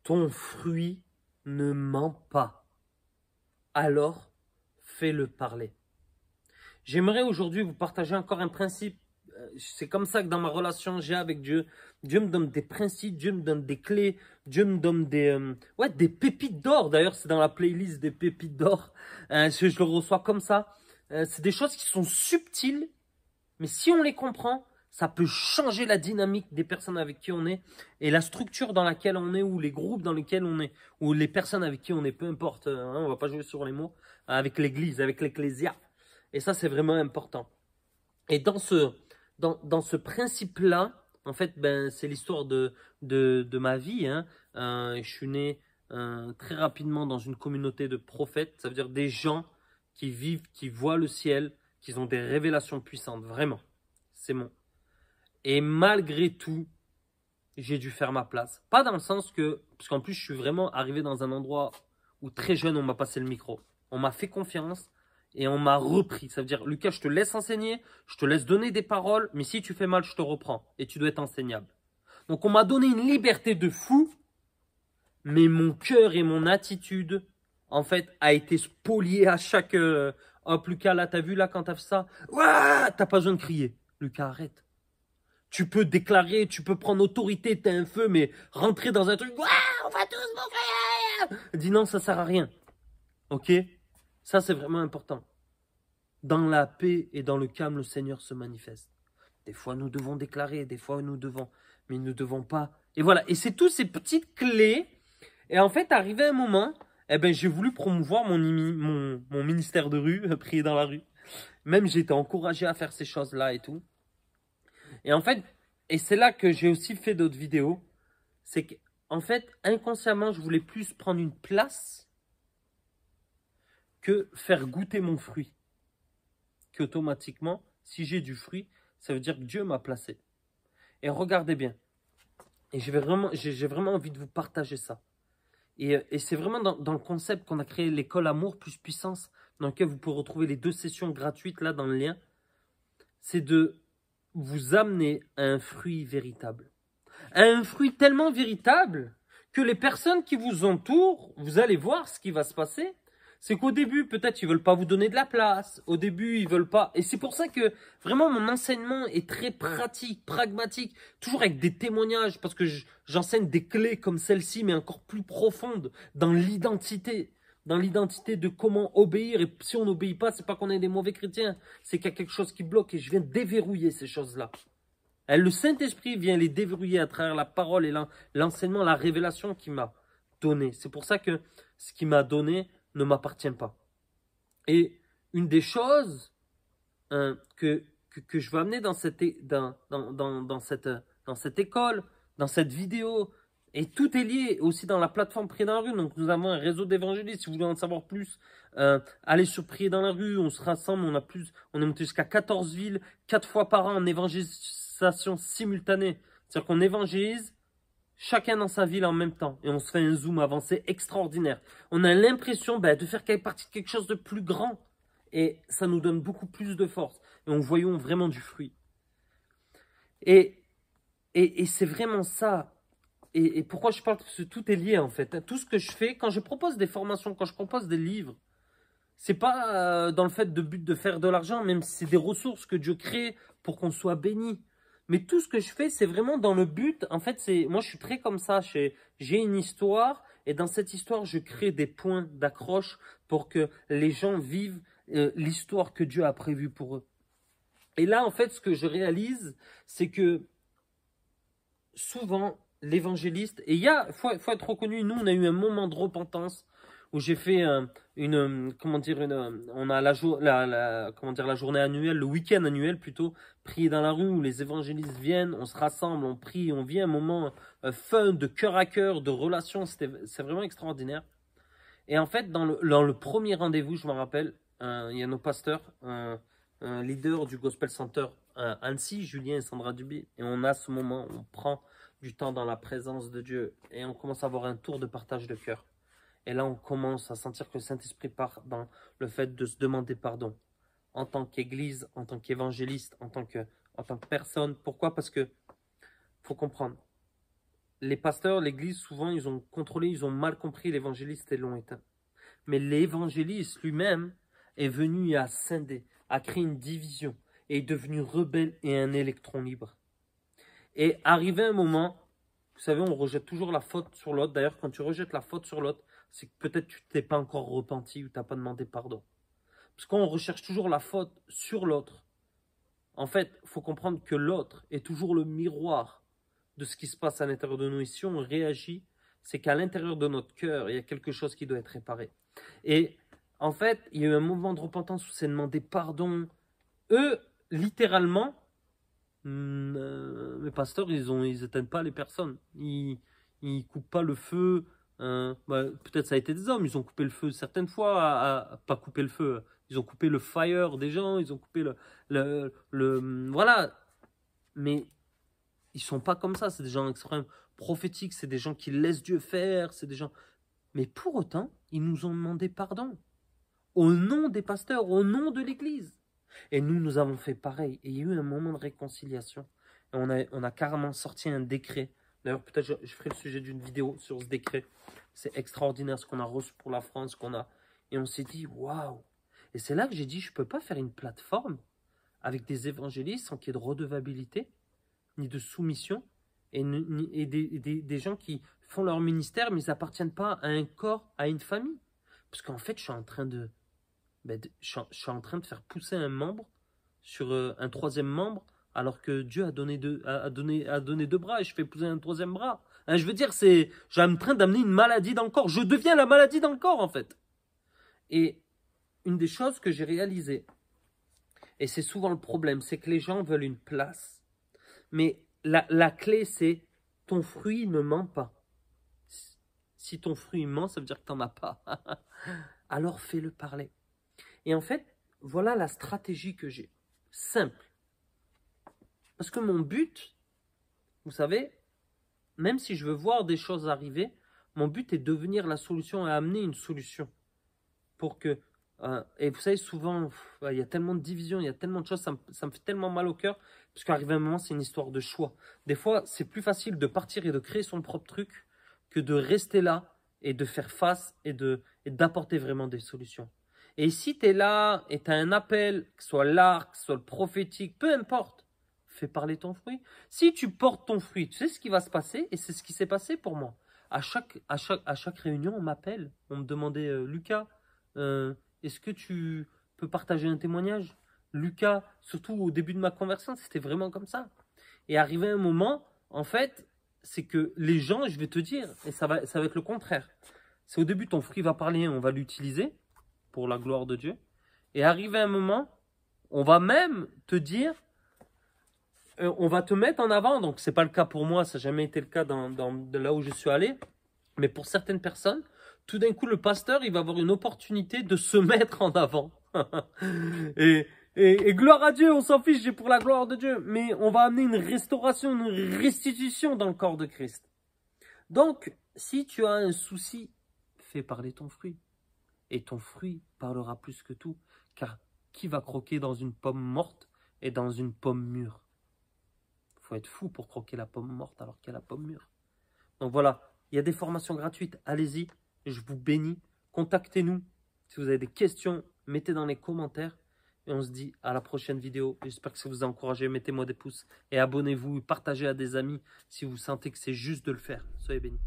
ton fruit ne ment pas. Alors, fais-le parler. J'aimerais aujourd'hui vous partager encore un principe. C'est comme ça que dans ma relation j'ai avec Dieu, Dieu me donne des principes, Dieu me donne des clés, Dieu me donne des pépites d'or. D'ailleurs, c'est dans la playlist des pépites d'or. Je le reçois comme ça. C'est des choses qui sont subtiles, mais si on les comprend, ça peut changer la dynamique des personnes avec qui on est et la structure dans laquelle on est ou les groupes dans lesquels on est ou les personnes avec qui on est, peu importe. On va pas jouer sur les mots, avec l'église, avec l'ecclésia. Et ça, c'est vraiment important. Et dans ce principe-là, en fait, ben, c'est l'histoire de ma vie. Hein. Je suis né très rapidement dans une communauté de prophètes. Ça veut dire des gens qui vivent, qui voient le ciel, qui ont des révélations puissantes. Vraiment. C'est mon. Et malgré tout, j'ai dû faire ma place. Pas dans le sens que... Parce qu'en plus, je suis vraiment arrivé dans un endroit où très jeune, on m'a passé le micro. On m'a fait confiance. Et on m'a repris. Ça veut dire, Lucas, je te laisse enseigner, je te laisse donner des paroles, mais si tu fais mal, je te reprends. Et tu dois être enseignable. Donc, on m'a donné une liberté de fou, mais mon cœur et mon attitude, en fait, a été spolié à chaque... Hop, Lucas, là, t'as vu, là, quand t'as fait ça? Ouah, t'as pas besoin de crier. Lucas, arrête. Tu peux déclarer, tu peux prendre autorité, t'as un feu, mais rentrer dans un truc... Ouah, on va tous mourir. Dis non, ça sert à rien. Ok? Ça, c'est vraiment important. Dans la paix et dans le calme, le Seigneur se manifeste. Des fois, nous devons déclarer, des fois, nous devons, mais nous ne devons pas. Et voilà, et c'est toutes ces petites clés. Et en fait, arrivé un moment, eh ben, j'ai voulu promouvoir mon ministère de rue, prier dans la rue. Même j'ai été encouragé à faire ces choses-là et tout. Et en fait, et c'est là que j'ai aussi fait d'autres vidéos, c'est qu'en fait, inconsciemment, je voulais plus prendre une place que faire goûter mon fruit. Qu'automatiquement, si j'ai du fruit, ça veut dire que Dieu m'a placé. Et regardez bien. Et j'ai vraiment envie de vous partager ça. Et c'est vraiment dans le concept qu'on a créé l'école Amour plus Puissance, dans lequel vous pouvez retrouver les 2 sessions gratuites là dans le lien. C'est de vous amener à un fruit véritable. À un fruit tellement véritable que les personnes qui vous entourent, vous allez voir ce qui va se passer. C'est qu'au début, peut-être, ils veulent pas vous donner de la place. Au début, ils veulent pas. Et c'est pour ça que, vraiment, mon enseignement est très pratique, pragmatique, toujours avec des témoignages, parce que j'enseigne des clés comme celle-ci, mais encore plus profondes, dans l'identité. Dans l'identité de comment obéir. Et si on n'obéit pas, c'est pas qu'on est des mauvais chrétiens. C'est qu'il y a quelque chose qui bloque. Et je viens déverrouiller ces choses-là. Le Saint-Esprit vient les déverrouiller à travers la parole et l'enseignement, la révélation qu'il m'a donné. C'est pour ça que ce qu'il m'a donné ne m'appartient pas. Et une des choses que je veux amener dans cette école, dans cette vidéo, et tout est lié aussi dans la plateforme Prier dans la rue. Donc nous avons un réseau d'évangélistes. Si vous voulez en savoir plus, allez sur Prier dans la rue. On se rassemble, on est monté jusqu'à 14 villes, 4 fois par an en évangélisation simultanée. C'est-à-dire qu'on évangélise chacun dans sa ville en même temps. Et on se fait un zoom avancé extraordinaire. On a l'impression de faire partie de quelque chose de plus grand. Et ça nous donne beaucoup plus de force. Et on voyons vraiment du fruit. Et c'est vraiment ça. Et pourquoi je parle? Parce que tout est lié en fait. Tout ce que je fais, quand je propose des formations, quand je propose des livres, c'est pas dans le fait de but de faire de l'argent, même si c'est des ressources que Dieu crée pour qu'on soit béni. Mais tout ce que je fais, c'est vraiment dans le but. En fait, moi, je suis très comme ça. J'ai une histoire et dans cette histoire, je crée des points d'accroche pour que les gens vivent l'histoire que Dieu a prévue pour eux. Et là, en fait, ce que je réalise, c'est que souvent, l'évangéliste, et faut être reconnu, nous, on a eu un moment de repentance où j'ai fait on a la journée annuelle, le week-end annuel plutôt, prier dans la rue où les évangélistes viennent, on se rassemble, on prie, on vit un moment fun, de cœur à cœur, de relation, c'est vraiment extraordinaire. Et en fait, dans le premier rendez-vous, je me rappelle, il y a nos pasteurs, un leader du Gospel Center, Annecy, Julien et Sandra Duby, et on a ce moment, on prend du temps dans la présence de Dieu et on commence à avoir un tour de partage de cœur. Et là, on commence à sentir que le Saint-Esprit part dans le fait de se demander pardon. En tant qu'église, en tant qu'évangéliste, en tant que personne. Pourquoi? Parce que faut comprendre. les pasteurs, l'église, souvent, ils ont contrôlé, ils ont mal compris l'évangéliste et l'ont éteint. Mais l'évangéliste lui-même est venu à scinder, à créer une division, et est devenu rebelle et un électron libre. Et arrivé un moment, vous savez, on rejette toujours la faute sur l'autre. D'ailleurs, quand tu rejettes la faute sur l'autre, c'est que peut-être tu t'es pas encore repenti ou tu n'as pas demandé pardon. Parce qu'on recherche toujours la faute sur l'autre. En fait, il faut comprendre que l'autre est toujours le miroir de ce qui se passe à l'intérieur de nous. Et si on réagit, c'est qu'à l'intérieur de notre cœur, il y a quelque chose qui doit être réparé. Et en fait, il y a eu un moment de repentance où c'est demandé pardon. Eux, littéralement, les pasteurs, ils éteignent pas les personnes. Ils coupent pas le feu. Peut-être ça a été des hommes. Ils ont coupé le feu certaines fois, pas coupé le feu. Ils ont coupé le fire des gens. Ils ont coupé voilà. Mais ils sont pas comme ça. C'est des gens extrêmement prophétiques. C'est des gens qui laissent Dieu faire. C'est des gens. Mais pour autant, ils nous ont demandé pardon au nom des pasteurs, au nom de l'Église. Et nous avons fait pareil. Et il y a eu un moment de réconciliation. Et on a carrément sorti un décret. D'ailleurs, peut-être je ferai le sujet d'une vidéo sur ce décret. C'est extraordinaire ce qu'on a reçu pour la France. Et on s'est dit, waouh. Et c'est là que j'ai dit, je ne peux pas faire une plateforme avec des évangélistes sans qu'il y ait de redevabilité, ni de soumission, et des gens qui font leur ministère, mais ils n'appartiennent pas à un corps, à une famille. Parce qu'en fait, je suis en train de faire pousser un membre sur un troisième membre, alors que Dieu a donné deux bras et je fais pousser un troisième bras. Hein, je veux dire, j'ai en train d'amener une maladie dans le corps. Je deviens la maladie dans le corps, en fait. Et une des choses que j'ai réalisées, et c'est souvent le problème, c'est que les gens veulent une place. Mais la clé, c'est ton fruit ne ment pas. Si ton fruit ment, ça veut dire que tu n'en as pas. Alors fais-le parler. Et en fait, voilà la stratégie que j'ai. Simple. Parce que mon but, vous savez, même si je veux voir des choses arriver, mon but est de devenir la solution et amener une solution. Pour que... et vous savez, souvent, il y a tellement de divisions, il y a tellement de choses, ça me fait tellement mal au cœur, parce qu'arrivé un moment, c'est une histoire de choix. Des fois, c'est plus facile de partir et de créer son propre truc que de rester là et de faire face et d'apporter vraiment des solutions. Et si tu es là et tu as un appel, que ce soit l'arc, que ce soit le prophétique, peu importe, fais parler ton fruit. Si tu portes ton fruit, tu sais ce qui va se passer, et c'est ce qui s'est passé pour moi. À chaque réunion, on m'appelle, on me demandait Lucas, est-ce que tu peux partager un témoignage? Lucas, surtout au début de ma conversion, c'était vraiment comme ça. Et arrivé un moment, en fait, c'est que les gens, je vais te dire, et ça va être le contraire. C'est au début, ton fruit va parler, on va l'utiliser pour la gloire de Dieu. Et arrivé un moment, on va même te dire, on va te mettre en avant. Donc, ce n'est pas le cas pour moi, ça n'a jamais été le cas de là où je suis allé. Mais pour certaines personnes, tout d'un coup, le pasteur, il va avoir une opportunité de se mettre en avant. et gloire à Dieu, on s'en fiche, j'ai pour la gloire de Dieu. Mais on va amener une restauration, une restitution dans le corps de Christ. Donc, si tu as un souci, fais parler ton fruit. Et ton fruit parlera plus que tout. Car qui va croquer dans une pomme morte et dans une pomme mûre? Il faut être fou pour croquer la pomme morte alors qu'il y a la pomme mûre. Donc voilà, il y a des formations gratuites, allez-y, je vous bénis. Contactez-nous. Si vous avez des questions, mettez dans les commentaires. Et on se dit à la prochaine vidéo. J'espère que ça vous a encouragé. Mettez-moi des pouces et abonnez-vous. Partagez à des amis si vous sentez que c'est juste de le faire. Soyez bénis.